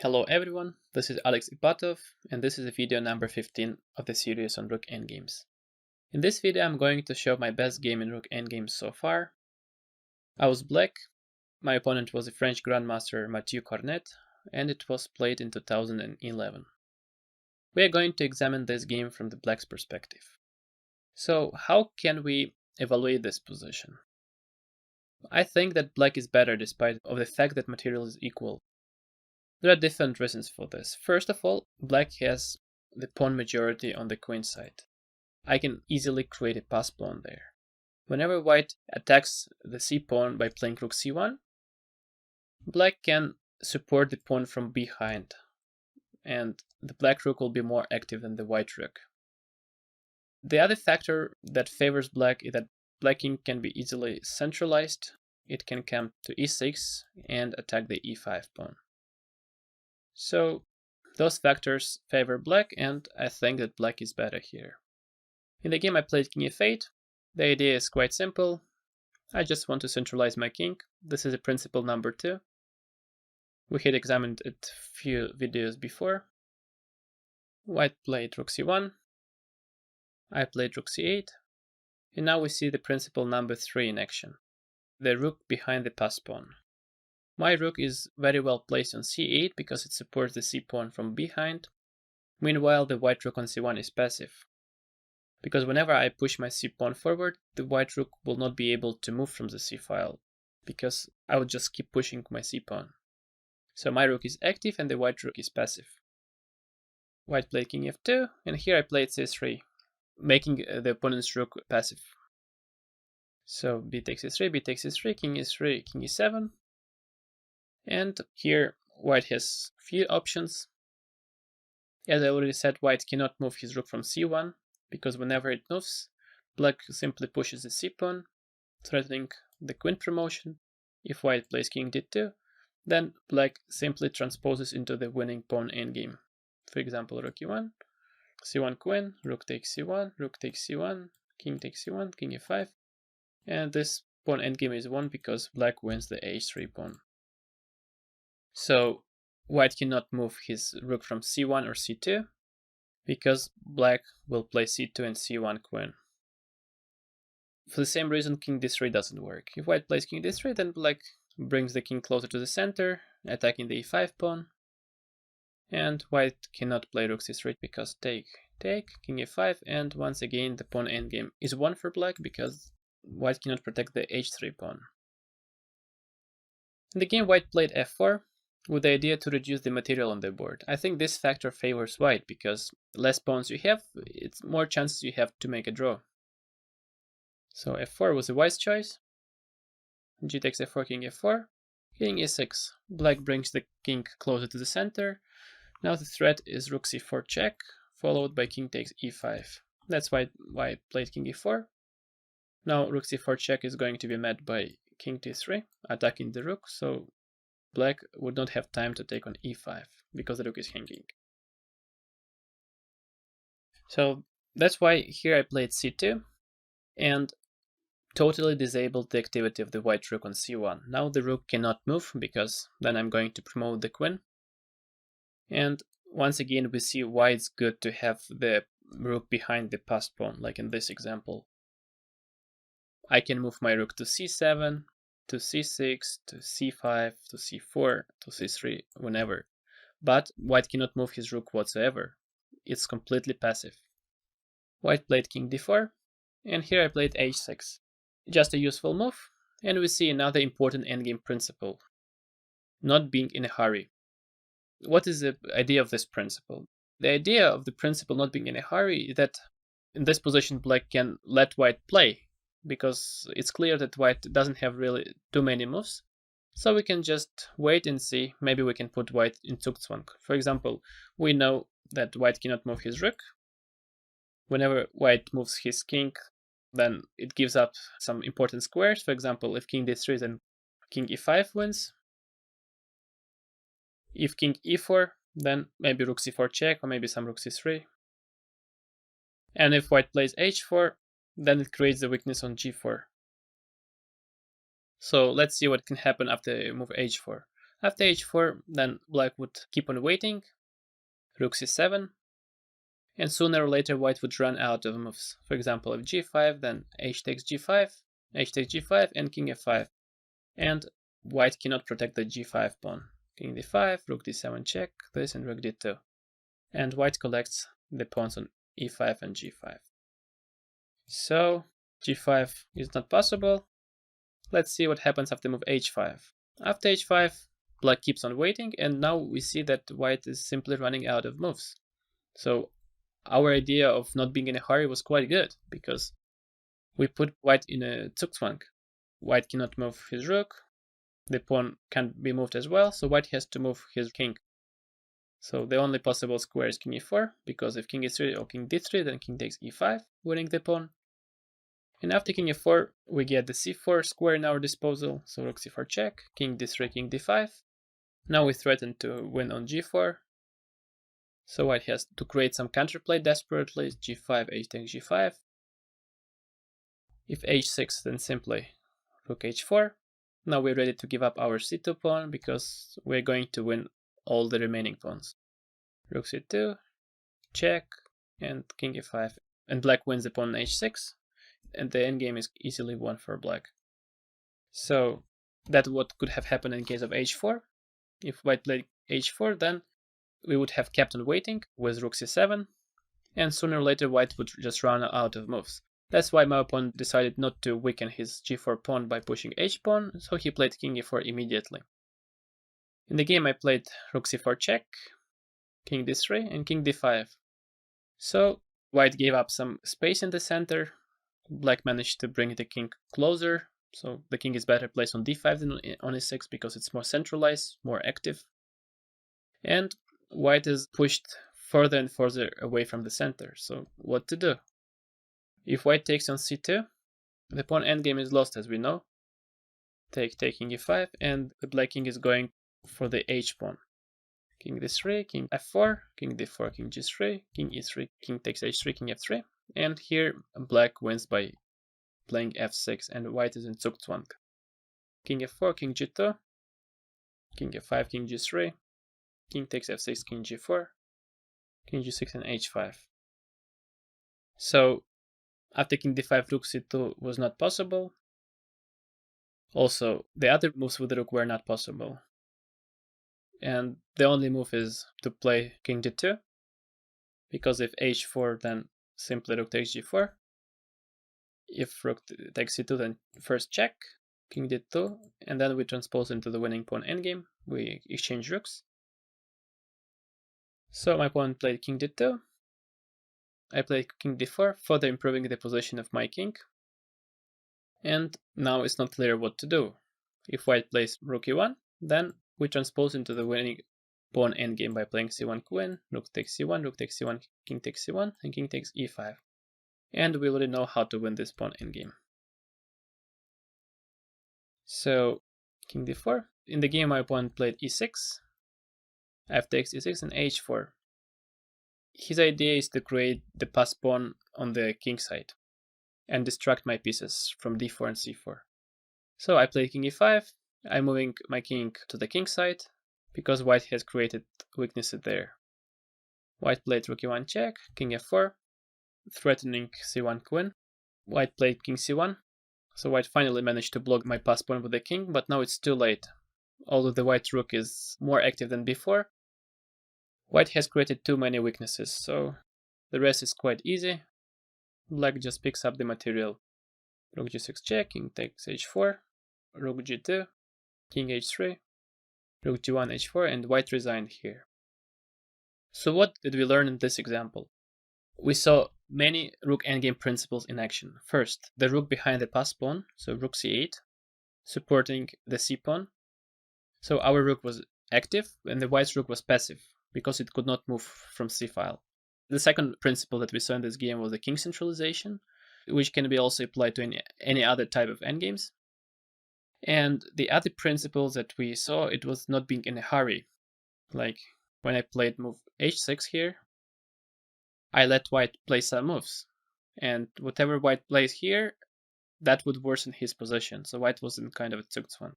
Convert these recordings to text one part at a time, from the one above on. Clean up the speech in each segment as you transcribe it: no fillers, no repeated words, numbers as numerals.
Hello everyone, this is Alex Ipatov, and this is video number 15 of the series on Rook Endgames. In this video I'm going to show my best game in Rook Endgames so far. I was black, my opponent was the French Grandmaster Mathieu Cornet, and it was played in 2011. We are going to examine this game from the black's perspective. So how can we evaluate this position? I think that black is better despite of the fact that material is equal. There are different reasons for this. First of all, black has the pawn majority on the queen side. I can easily create a pass pawn there. Whenever white attacks the c-pawn by playing rook c1, black can support the pawn from behind, and the black rook will be more active than the white rook. The other factor that favors black is that black king can be easily centralized. It can come to e6 and attack the e5 pawn. So those factors favor black, and I think that black is better here. In the game I played king f8. The idea is quite simple. I just want to centralize my king. This is a principle number 2. We had examined it a few videos before. White played rook c1. I played rook c8. And now we see the principle number 3 in action. The rook behind the pass pawn. My rook is very well placed on c8 because it supports the c-pawn from behind. Meanwhile, the white rook on c1 is passive, because whenever I push my c-pawn forward, the white rook will not be able to move from the c-file, because I would just keep pushing my c-pawn. So my rook is active and the white rook is passive. White played king f2, and here I played c3, making the opponent's rook passive. So b takes e3, b takes e3, king e3, king e7. And here white has few options. As I already said, white cannot move his rook from c1, because whenever it moves, black simply pushes the c-pawn, threatening the queen promotion. If white plays king d2, then black simply transposes into the winning pawn endgame. For example, rook e1, c1 queen, rook takes c1, rook takes c1, king takes c1, king e5, and this pawn endgame is won because black wins the h3 pawn. So white cannot move his rook from c1 or c2, because black will play c2 and c1 queen. For the same reason, king d3 doesn't work. If white plays king d3, then black brings the king closer to the center, attacking the e5 pawn. And white cannot play rook c3 because take, king e5, and once again the pawn endgame is won for black because white cannot protect the h3 pawn. In the game, white played f4 with the idea to reduce the material on the board. I think this factor favors white because less pawns you have, it's more chances you have to make a draw. So f4 was a wise choice. G takes f4, king f4, king e6. Black brings the king closer to the center. Now the threat is rook c4 check, followed by king takes e5. That's why white played king e4. Now rook c4 check is going to be met by king t3, attacking the rook, so black would not have time to take on e5 because the rook is hanging. So that's why here I played c2 and totally disabled the activity of the white rook on c1. Now the rook cannot move because then I'm going to promote the queen. And once again we see why it's good to have the rook behind the passed pawn, like in this example. I can move my rook to c7, to c6, to c5, to c4, to c3, whenever. But white cannot move his rook whatsoever. It's completely passive. White played king d4, and here I played h6. Just a useful move, and we see another important endgame principle: not being in a hurry. What is the idea of this principle? The idea of the principle not being in a hurry is that in this position black can let white play, because it's clear that white doesn't have really too many moves. So we can just wait and see. Maybe we can put white in Zugzwang. For example, we know that white cannot move his rook. Whenever white moves his king, then it gives up some important squares. For example, if king d3, then king e5 wins. If king e4, then maybe rook c4 check, or maybe some rook c3. And if white plays h4, then it creates the weakness on g4. So let's see what can happen after move h4. After h4, then black would keep on waiting, rook c7, and sooner or later white would run out of moves. For example, if g5, then h takes g5, and king f5. And white cannot protect the g5 pawn. King d5, rook d7 check, this, and rook d2. And white collects the pawns on e5 and g5. So g5 is not possible. Let's see what happens after move h5. After h5, black keeps on waiting, and now we see that white is simply running out of moves. So our idea of not being in a hurry was quite good, because we put white in a Zugzwang. White cannot move his rook, the pawn can't be moved as well, so white has to move his king. So the only possible square is king e4, because if king e3 or king d3, then king takes e5, winning the pawn. And after king e4, we get the c4 square in our disposal, so rook c4 check, king d3, king d5. Now we threaten to win on g4, so white has to create some counterplay desperately, g5, h takes g5. If h6, then simply rook h4. Now we're ready to give up our c2 pawn, because we're going to win all the remaining pawns. Rook c2, check, and king e5. And black wins the pawn on h6, and the endgame is easily won for black. So that's what could have happened in case of h4. If white played h4, then we would have kept on waiting with rook c7, and sooner or later white would just run out of moves. That's why my opponent decided not to weaken his g4 pawn by pushing h-pawn, so he played king e4 immediately. In the game I played rook c4 check, king d3, and king d5. So white gave up some space in the center, black managed to bring the king closer, so the king is better placed on d5 than on e6 because it's more centralized, more active. And white is pushed further and further away from the center, so what to do? If white takes on c2, the pawn endgame is lost, as we know. Taking e5, and the black king is going for the h-pawn. King d3, king f4, king d4, king g3, king e3, king takes h3, king f3. And here black wins by playing f6, and white is in Zugzwang. King f4, king g2, king f5, king g3, king takes f6, king g4, king g6, and h5. So after king d5, rook c2 was not possible. Also, the other moves with the rook were not possible. And the only move is to play king d2, because if h4, then simply rook takes g4. If rook takes c2, then first check, king d2, and then we transpose into the winning pawn endgame. We exchange rooks. So my pawn played king d2. I played king d4, further improving the position of my king. And now it's not clear what to do. If white plays rook e1, then we transpose into the winning pawn endgame by playing c1 queen, rook takes c1, rook takes c1, king takes c1, and king takes e5. And we already know how to win this pawn endgame. So king d4. In the game my opponent played e6, f takes e6, and h4. His idea is to create the pass pawn on the king side and distract my pieces from d4 and c4. So I play king e5. I'm moving my king to the king side because white has created weaknesses there. White played rook e1 check, king f4, threatening c1 queen. White played king c1, so white finally managed to block my pass pawn with the king, but now it's too late. Although the white rook is more active than before, white has created too many weaknesses, so the rest is quite easy. Black just picks up the material. Rook g6 check, king takes h4, rook g2, king h3, rook g1 h4, and white resigned here. So what did we learn in this example? We saw many rook endgame principles in action. First, the rook behind the pass pawn, so rook c8, supporting the c pawn. So our rook was active and the white's rook was passive because it could not move from c file. The second principle that we saw in this game was the king centralization, which can be also applied to any other type of endgames. And the other principles that we saw, it was not being in a hurry. Like when I played move h6 here, I let white play some moves. And whatever white plays here, that would worsen his position. So white was in kind of a Zugzwang.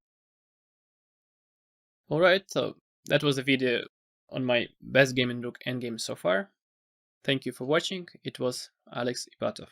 Alright, so that was a video on my best game in Rook Endgame so far. Thank you for watching. It was Alex Ipatov.